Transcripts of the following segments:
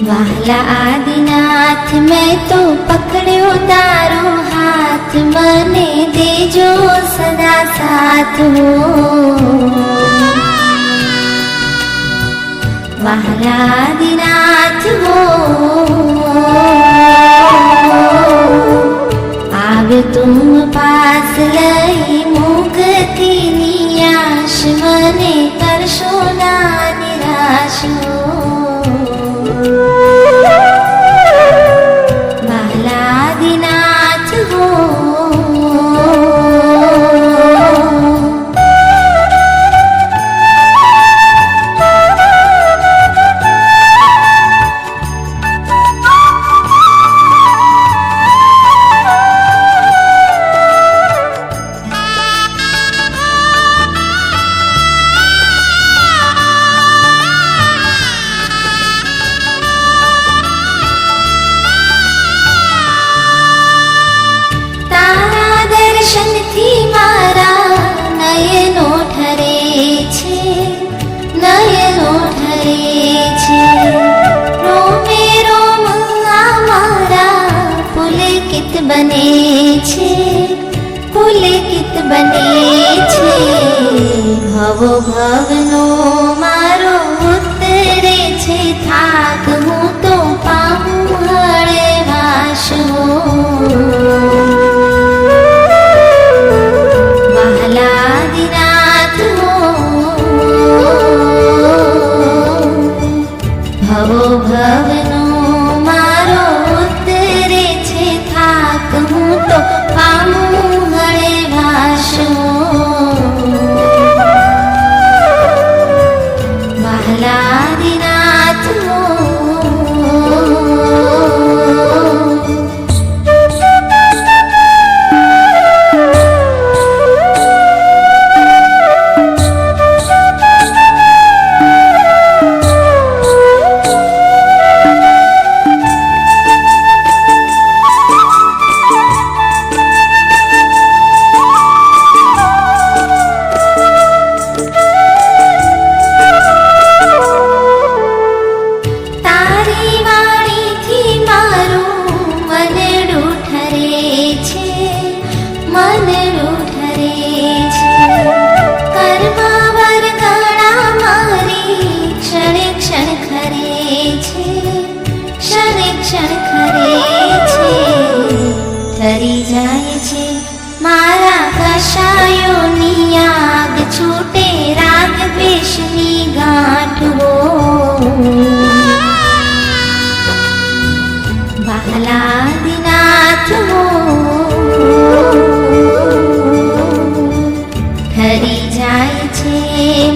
વહાલા આદિનાથ મેં તો પકડ્યો તારો હાથ, મને દેજો સદા સાથ હો. વહાલા આદિનાથ હો, આવ્યો તુમ પાસ લઈ મુક્તિ ની આશ, મને કરશો ના નિરાશ હો. બને છે પુલકિત બને છે, ભવો ભવનો મારો ઉતરે છે થાક, હું તો પામું હળવાશ હો. વહાલા આદિનાથ હો, ભવો ભવનો મારો ઉતરે છે થાક, હું તો પામું હળવાશ હો. વહાલા આદિનાથ હો. ઠરી જાય છે મારા કશાયોની આગ, છૂટે રાગ દ્વેષની ગાંઠ હો. વહાલા આદિનાથ હો, ઠરી જાય છે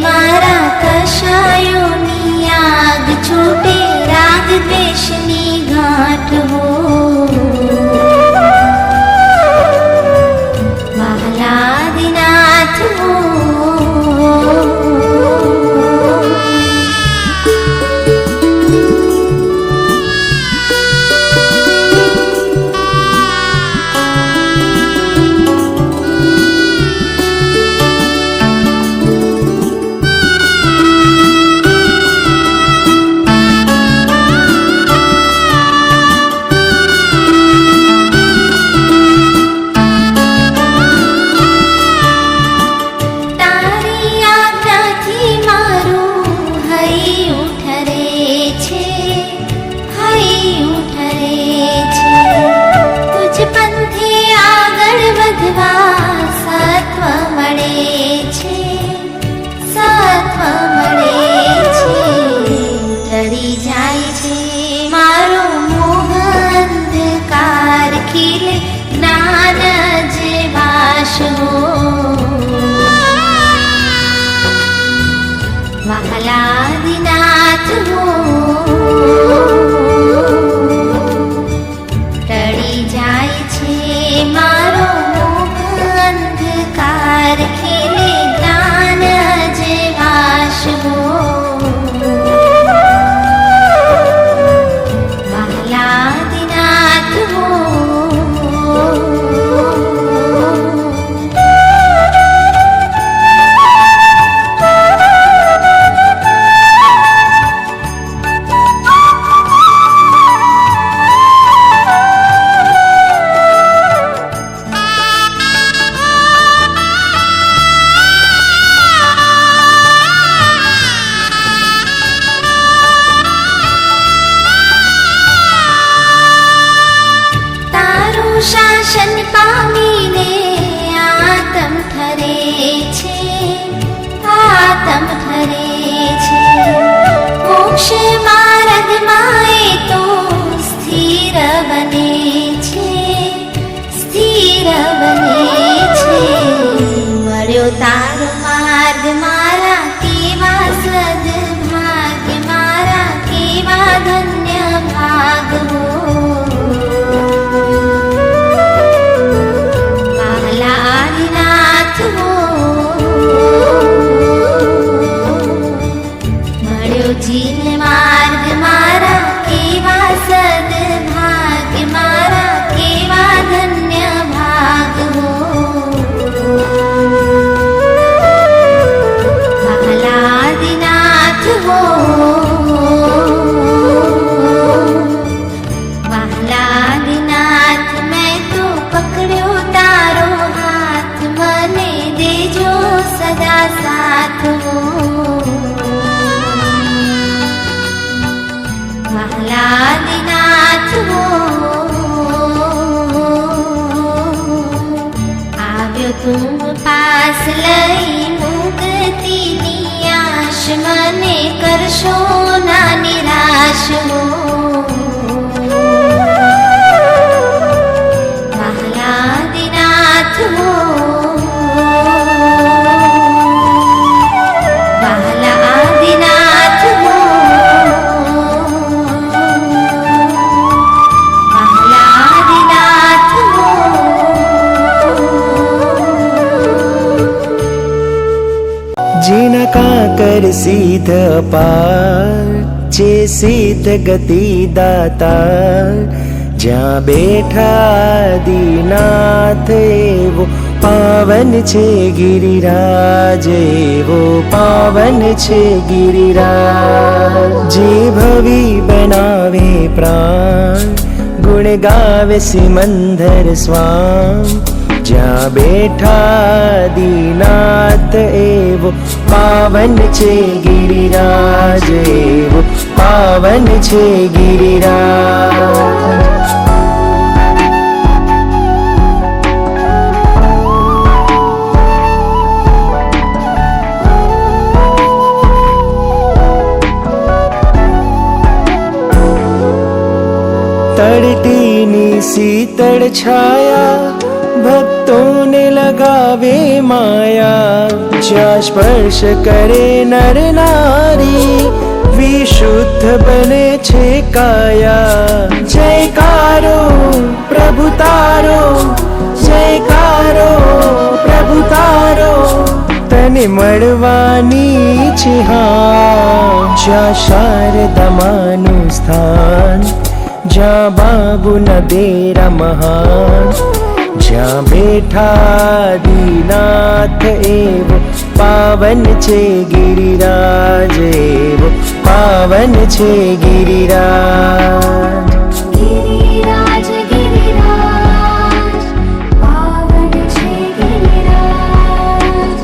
મારા કશાયોની આગ, છૂટે રાગ દ્વેષની ગાંઠ હો. વહાલા આદિનાથ હો, ટળી જાય છે મારો મોહ અંધકાર, ખીલે જ્ઞાન અજવાશ હો. વહાલા આદિનાથ હો. सिद्ध अपार जे सिद्ध गति दाता જ્યાં બેઠા દીનાથ એવો પાવન છે ગિરિરાજ એવો પાવન છે ગિરિરાજ જે ભવી બનાવે પ્રાણ ગુણ ગાવે સિમંદર સ્વામ જ્યાં બેઠા દીનાથ એવો પાવન છે ગિરિરાજ એવો પાવન છે ગિરિરાજ તળટીની શીતળ છાયા ભક્તોને લગાવે માયા જ્યાં સ્પર્શ કરે નર નારી વિશુદ્ધ બને છે કાયા જયકારો પ્રભુ તારો જયકારો પ્રભુ તારો તને મળવાની છે હા જ્યાં શારદામાનું સ્થાન જ્યાં બાબુના ડેરા મહાન જ્યાં બેઠા દીનાથ એવો પાવન છે ગિરિરાજ એવો પાવન છે ગિરિરાજ ગિરિરાજ ગિરિરાજ પાવન છે ગિરિરાજ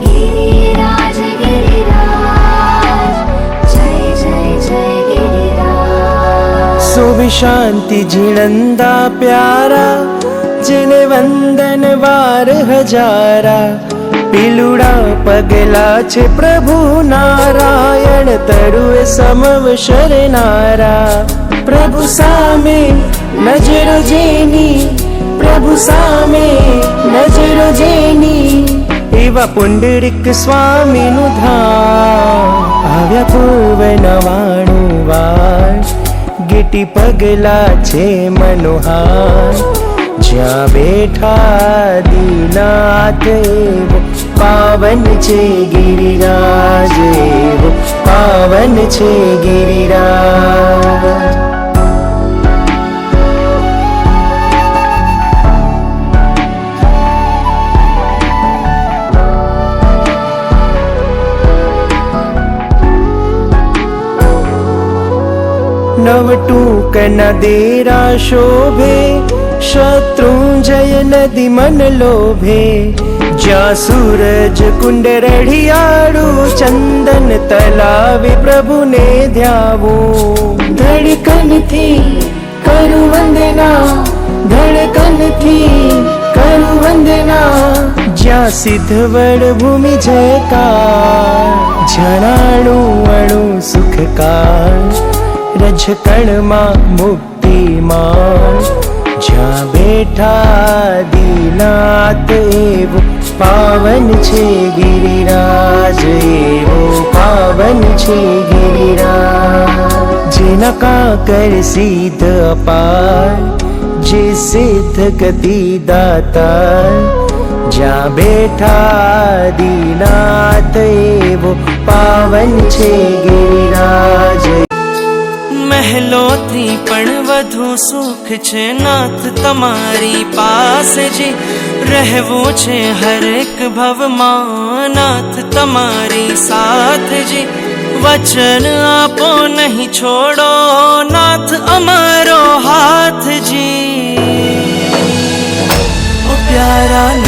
ગિરિરાજ ગિરિરાજ જય જય જય ગિરિરાજ શુભ શાંતિ જીણંદા પ્યારા જેને વંદન વાર હજારા પીલુડા પગલા છે પ્રભુ નારાયણ તરુએ સમવ શરનારા પ્રભુ સામે નજરો જેની પ્રભુ સામે નજરો જેની એવા પુંડરીક સ્વામીનું ધામ આવ્યા પૂર્વ 99 વાર ગીટી પગલા છે મનોહાર જ્યાં બેઠા દીનાથ એવો પાવન છે ગિરિરાજ એવો પાવન છે ગિરિરાજ નવટુકના દેરા શોભે શત્રુંજય નદી મન લોભે જ્યાં સૂરજ કુંડ રઢિયાળું ચંદન તલાવે પ્રભુને ધ્યાવું ધડકનથી કરું વંદના ધડકનથી કરું વંદના જ્યાં સિદ્ધવડ ભૂમિ જયકાર જણાણું અણુ સુખકાર રજકણમાં મુક્તિમાન જ્યાં બેઠા દીનાથ એવો પાવન છે ગિરિરાજ એવો પાવન છે ગિરિરાજ જેના કાકર સિદ્ધ અપાર જે સિદ્ધ ગતિ દાતા જ્યાં બેઠા દીનાથ એવો પાવન છે ગિરિરાજ મહેલોથી પણ વધુ સુખ છે નાથ તમારી પાસે જે રહેવું છે હરેક ભવમાં નાથ તમારી સાથ જે વચન આપો નહીં છોડો નાથ અમારો હાથ જી ઓ પ્યારા